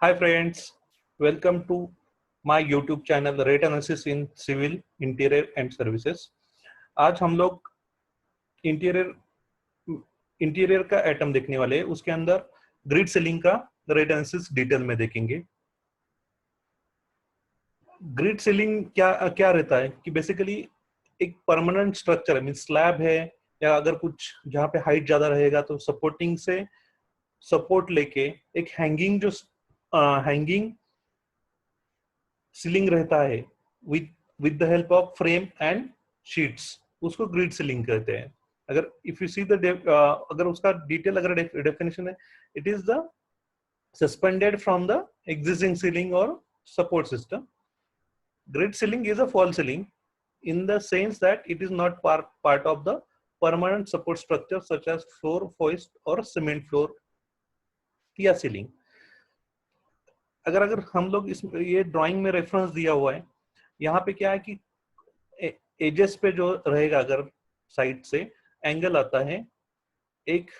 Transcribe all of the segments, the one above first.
Hi friends, welcome to my YouTube channel Rate Analysis in Civil Interior and Services। आज हम लोग interior interior का item देखने वाले हैं। उसके अंदर ग्रिड सेलिंग का रेट एनालिसिस डिटेल में देखेंगे। ग्रिड सेलिंग क्या क्या रहता है कि बेसिकली एक परमानेंट स्ट्रक्चर है, मीन स्लैब है या अगर कुछ जहाँ पे हाइट ज्यादा रहेगा तो सपोर्टिंग से सपोर्ट लेके एक हैंगिंग सीलिंग रहता है with with the help of frame and sheets, उसको ग्रिड सीलिंग कहते हैं। अगर इफ यू सी द अगर उसका डिटेल अगर डेफिनेशन है, it is the suspended from the existing ceiling और support system. Grid ceiling is a false ceiling in the sense that it is not part of the permanent support structure such as floor, hoist or cement floor या ceiling। अगर हम लोग इस ये drawing में reference दिया हुआ है, यहाँ पे क्या है कि एजेस पे जो रहेगा, अगर साइड से एंगल आता है, एक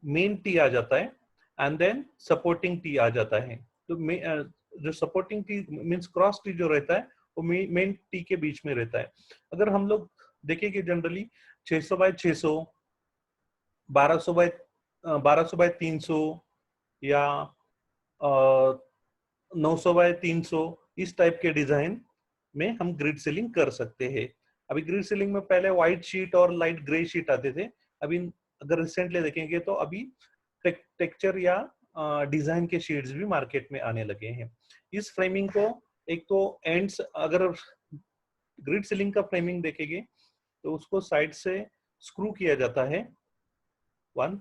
मेन टी आ जाता है एंड देन सपोर्टिंग टी आ जाता है। तो जो supporting T means cross T जो रहता है वो मेन टी के बीच में रहता है। अगर हम लोग देखेंगे जनरली 600 बाय 600, 1200 बाय 300 या 900 बाय 300, इस टाइप के डिजाइन में हम ग्रिड सीलिंग कर सकते हैं। अभी ग्रिड सीलिंग में पहले व्हाइट शीट और लाइट ग्रे शीट आते थे। अभी अगर रिसेंटली देखेंगे तो अभी टेक्सचर या डिजाइन के शीट्स भी मार्केट में आने लगे हैं। इस फ्रेमिंग को एक तो एंड्स, अगर ग्रिड सीलिंग का फ्रेमिंग देखेंगे तो उसको साइड से स्क्रू किया जाता है। वन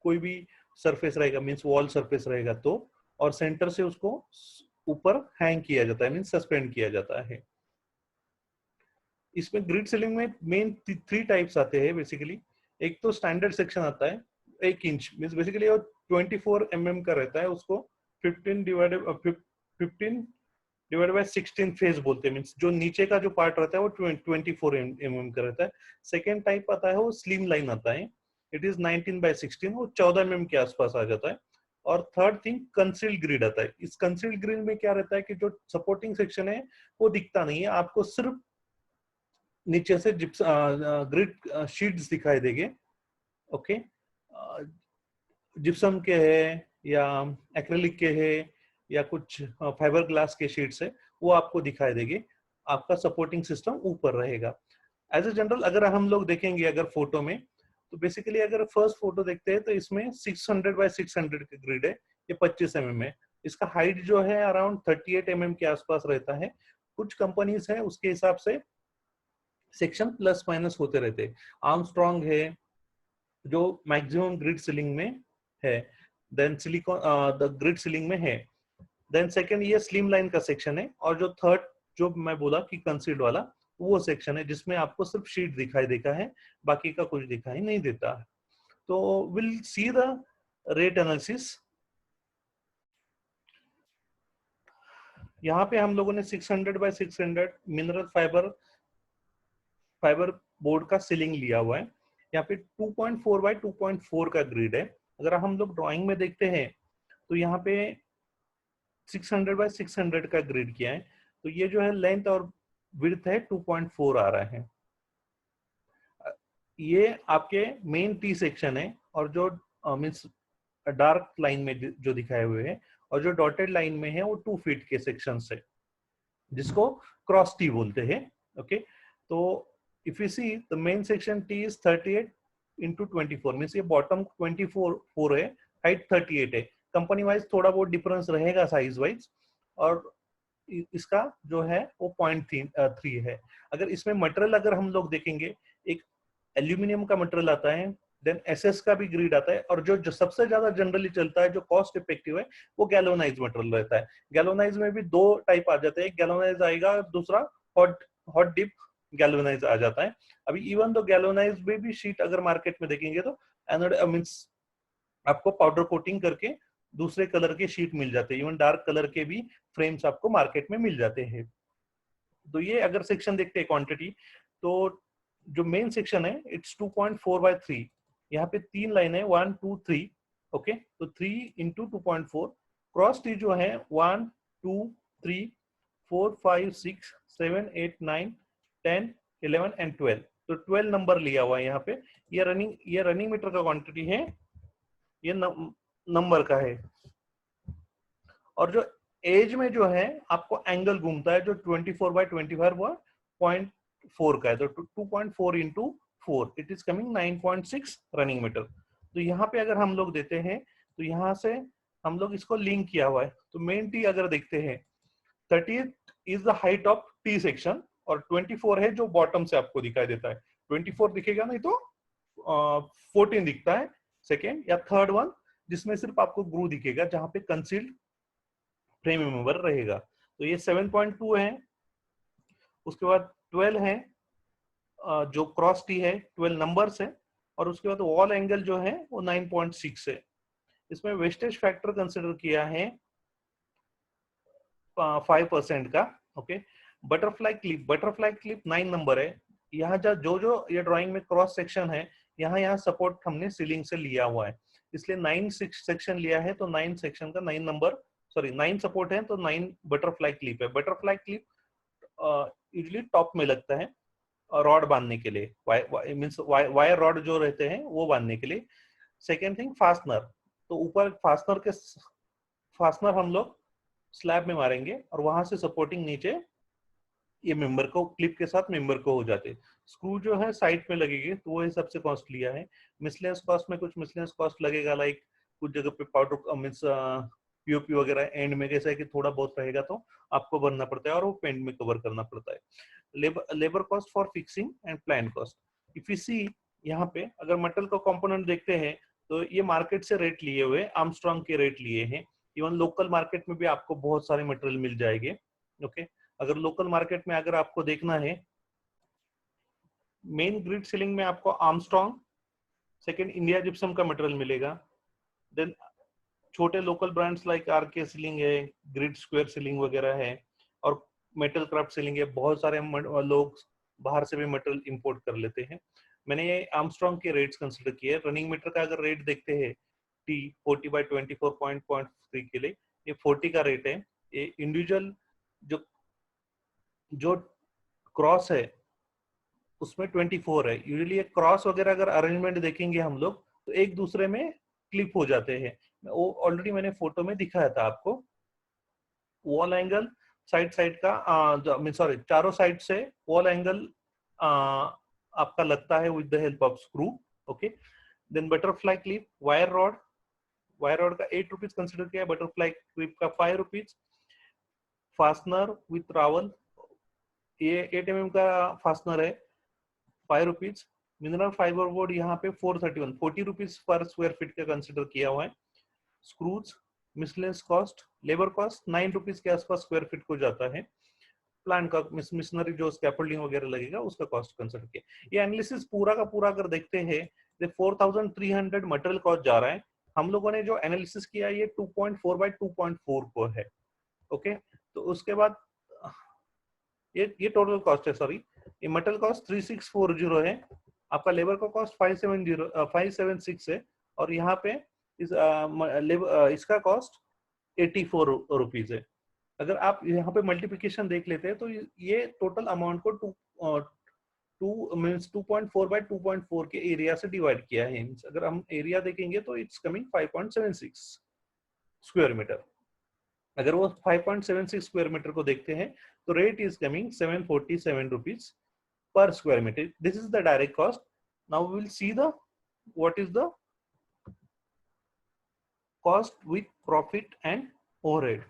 कोई भी सरफेस रहेगा, मींस वॉल सरफेस रहेगा तो, और सेंटर से उसको ऊपर हैंग किया जाता है, मींस सस्पेंड किया जाता है। इसमें ग्रिड सीलिंग में मेन 3 टाइप्स आते हैं बेसिकली। एक तो स्टैंडर्ड सेक्शन आता है 1 इंच, मींस बेसिकली वो 24 mm का रहता है, उसको 15 डिवाइड बाय 16 फेस बोलते हैं। मींस जो नीचे का जो पार्ट रहता है वो 24 mm का रहता है। सेकेंड टाइप आता है वो स्लिम लाइन आता है, इट इज 19 बाय 16, वो 14 mm के आसपास आ जाता है। और थर्ड थिंग कंसील्ड ग्रिड आता है। इस कंसील्ड ग्रिड में क्या रहता है कि जो सपोर्टिंग सेक्शन है वो दिखता नहीं है, आपको सिर्फ नीचे से ग्रिड शीट्स दिखाई देंगे। ओके, जिप्सम के है या एक्रेलिक के है या कुछ फाइबर ग्लास के शीट्स है, वो आपको दिखाई देंगे। आपका सपोर्टिंग सिस्टम ऊपर रहेगा। एज ए जनरल अगर हम लोग देखेंगे अगर फोटो में, तो बेसिकली अगर फर्स्ट फोटो देखते हैं तो इसमें 600 बाय 600 का ग्रिड है, ये 25 mm है। इसका हाइट जो है अराउंड 38 mm के आसपास रहता है। कुछ कंपनीज है उसके हिसाब से सेक्शन प्लस माइनस होते रहते। आर्मस्ट्रॉन्ग है जो मैक्सिमम ग्रिड सीलिंग में है, then silicon the grid ceiling में है। देन सेकंड ये स्लिम लाइन का सेक्शन है, और जो थर्ड जो मैं बोला कि कंसील्ड वाला, वो सेक्शन है जिसमें आपको सिर्फ शीट दिखाई देता है, बाकी का कुछ दिखाई नहीं देता है। तो will see the rate analysis. यहाँ पे हम लोगों ने 600 बाय 600 मिनरल फाइबर बोर्ड का सीलिंग लिया हुआ है। यहाँ पे 2.4 बाय 2.4 का ग्रिड है। अगर हम लोग ड्राइंग में देखते हैं तो यहाँ पे 600 बाय 600 का ग्रिड किया है, तो ये जो है लेंथ और विड्थ है 2.4 आ रहा है। ये आपके मेन टी सेक्शन है, और जो मीन्स डार्क लाइन में जो दिखाए हुए हैं, और जो डॉटेड लाइन में है वो 2 फीट के सेक्शन है, जिसको क्रॉस टी बोलते हैं। ओके, तो if you see the main section T is 38 into 24, means ये बॉटम 24 है, हाइट 38 है। कंपनी वाइज थोड़ा बहुत डिफरेंस रहेगा साइज वाइज, और इसका जो है वो 0.3 है। अगर इसमें मटेरियल अगर हम लोग देखेंगे, एक एल्यूमिनियम का मटेरियल आता है, देन एसएस का भी ग्रिड आता है, और जो सबसे ज्यादा जनरली चलता है, जो कॉस्ट इफेक्टिव है, वो गैल्वेनाइज मटेरियल रहता है। गैल्वेनाइज में भी 2 टाइप आ जाते हैं, एक गैल्वेनाइज आएगा, दूसरा हॉट डिप गैल्वेनाइज आ जाता है। अभी इवन दो गैल्वेनाइज में भी शीट अगर मार्केट में देखेंगे तो एनोड मींस आपको पाउडर कोटिंग करके दूसरे कलर के शीट मिल जाते हैं, इवन डार्क कलर के भी फ्रेम्स आपको मार्केट में मिल जाते हैं। तो ये अगर सेक्शन देखते हैं क्वांटिटी, तो जो मेन सेक्शन है इट्स 2.4 बाय 3। यहाँ पे 3 लाइन है, 1 2 3। ओके, तो 3 इंटू 2.4 क्रॉस टी जो है 1 2 3 4 5 6 7 8 9 10 11 एंड 12, तो 12 नंबर लिया हुआ है यहाँ पे। ये रनिंग मीटर का क्वांटिटी है, ये नंबर का है। और जो एज में जो है आपको एंगल घूमता है जो 24/25 का है, तो 2.4 into 4 it is coming 9.6 running meter. तो यहाँ पे अगर हम लोग देते हैं तो यहाँ से हम लोग इसको लिंक किया हुआ है। तो मेन टी अगर देखते हैं 30 is the height of T section और 24 है जो बॉटम से आपको दिखाई देता है। 24 दिखेगा नहीं तो 14 दिखता है सेकेंड या थर्ड वन, जिसमें सिर्फ आपको ग्रू दिखेगा जहां पे कंसील्ड फ्रेम मेंबर रहेगा। तो ये 7.2 है। उसके बाद 12 है जो क्रॉस टी है, 12 नंबर्स है। और उसके बाद वॉल एंगल जो है वो 9.6 है। इसमें वेस्टेज फैक्टर कंसिडर किया है 5% का। ओके, बटरफ्लाई क्लिप 9 नंबर है। यहाँ जो जो ये ड्राइंग में क्रॉस सेक्शन है, यहाँ सपोर्ट हमने सीलिंग से लिया हुआ है, इसलिए 9 सेक्शन लिया है। तो 9 सेक्शन का 9 नंबर, सॉरी 9 सपोर्ट है तो 9 बटरफ्लाई क्लिप है। बटरफ्लाई क्लिप यूजुअली टॉप में लगता है रॉड बांधने के लिए, मींस वायर रॉड जो रहते हैं वो बांधने के लिए। सेकेंड थिंग फास्टनर, तो ऊपर फास्टनर हम लोग स्लैब में मारेंगे और वहां से सपोर्टिंग नीचे ये मेंबर को क्लिप के साथ मेंबर को हो जाते। स्क्रू जो है साइड में लगेगी, तो वो हिसाब से कॉस्ट लिया है। मिसलेनियस कॉस्ट में कुछ मिसलेनियस कॉस्ट लगेगा, लाइक कुछ जगह पे पाउडर मींस पीओपी वगैरह एंड में कैसा है कि थोड़ा बहुत रहेगा तो आपको भरना पड़ता है और वो पेंट में कवर करना पड़ता है। Labour cost for fixing and plan cost. If you see यहाँ पे अगर मेटल का कंपोनेंट देखते हैं तो ये मार्केट से रेट लिए हुए, आर्मस्ट्रांग के रेट लिए हैं। इवन लोकल मार्केट में भी आपको बहुत सारे मटेरियल मिल जाएंगे। ओके, अगर लोकल मार्केट में अगर आपको देखना है, मेन ग्रिड सीलिंग में आपको आर्मस्ट्रांग, सेकंड इंडिया जिप्सम का मटेरियल मिलेगा। देन छोटे local brands like RK ceiling है, ग्रिड स्क्वायर सीलिंग वगैरह है, और मेटल क्राफ्ट सीलिंग है। बहुत सारे लोग बाहर से भी मटेरियल इंपोर्ट कर लेते हैं। मैंने ये आर्मस्ट्रांग के रेट्स कंसिडर किए। रनिंग मीटर का अगर रेट देखते हैं टी 40/24.3 के लिए ये 40 का रेट है। ये इंडिविजुअल जो क्रॉस है उसमें 24 है। यूजुअली क्रॉस वगैरह अगर अरेंजमेंट देखेंगे हम लोग तो एक दूसरे में क्लिप हो जाते हैं। वो ऑलरेडी मैंने फोटो में दिखाया था आपको। वॉल एंगल साइड का सॉरी चारों साइड से वॉल एंगल आपका लगता है with the help of screw. Okay, then butterfly clip, wire rod का 8 रुपीज कंसिडर किया है, बटरफ्लाई क्लिप का 5 रुपीज। फास्टनर विथ रावल, ये 8 mm का फास्टनर है, 5 रुपीज। मिनरल फाइबर बोर्ड यहाँ पे 431, 40 रुपीज पर स्क्वायर फीट का कंसिडर किया हुआ है। Screws, miscellaneous cost, labour cost 9 rupees के आसपास स्क्वायर फीट को जाता है। प्लांट का मिशनरी जो स्कैफोल्डिंग वगैरह लगेगा उसका कॉस्ट कंसिडर किया। ये एनालिसिस पूरा का पूरा अगर देखते हैं 4300 मटेरियल कॉस्ट जा रहा है। हम लोगों ने जो एनालिसिस किया ये 2.4/2.4 को है। ओके, तो उसके बाद ये टोटल कॉस्ट है, सॉरी ये मटेरियल कॉस्ट 3640 है। आपका लेबर का कॉस्ट 576 है, और यहाँ पे इसका कॉस्ट 84 रुपीज है। अगर आप यहाँ पे मल्टीप्लिकेशन देख लेते हैं तो ये टोटल अमाउंट को 2.4/2.4 के एरिया से डिवाइड किया है। अगर हम एरिया देखेंगे तो इट्स कमिंग 5.76 स्क्वायर मीटर। अगर वो 5.76 स्क्वायर मीटर को देखते हैं तो rate is coming 747 rupees per square meter. This is the direct cost. Now we will see what is the cost with profit and overhead.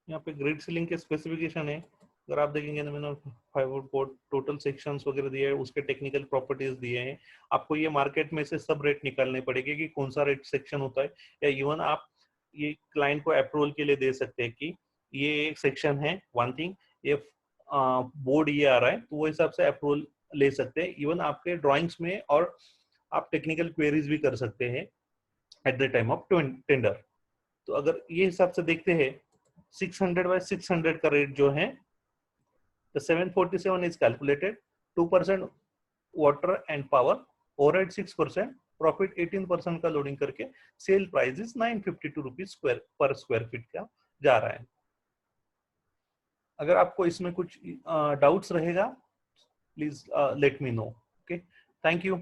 यहाँ पे ग्रिड सीलिंग के specification है। अगर आप देखेंगे तो मैंने फाइबर बोर्ड टोटल सेक्शंस वगैरह दिए हैं, उसके टेक्निकल प्रॉपर्टीज दिए हैं। आपको ये मार्केट में से सब रेट निकालने पड़ेंगे कि कौन सा रेट सेक्शन होता है, या इवन आप ये क्लाइंट को अप्रूवल के लिए दे सकते हैं कि ये एक सेक्शन है वन थिंग, ये बोर्ड ये आ रहा है, तो वो हिसाब से अप्रूवल ले सकते हैं इवन आपके ड्राइंग्स में, और आप टेक्निकल क्वेरीज भी कर सकते हैं at the time of tender. तो अगर ये हिसाब से देखते हैं 600 by 600 का रेट जो है, the 747 is calculated 2% water and power, overhead 6%, profit 18% का लोडिंग करके sale price is 952 rupees per square feet का जा रहा है। अगर आपको इसमें कुछ डाउट्स रहेगा, please let me know. Okay, thank you.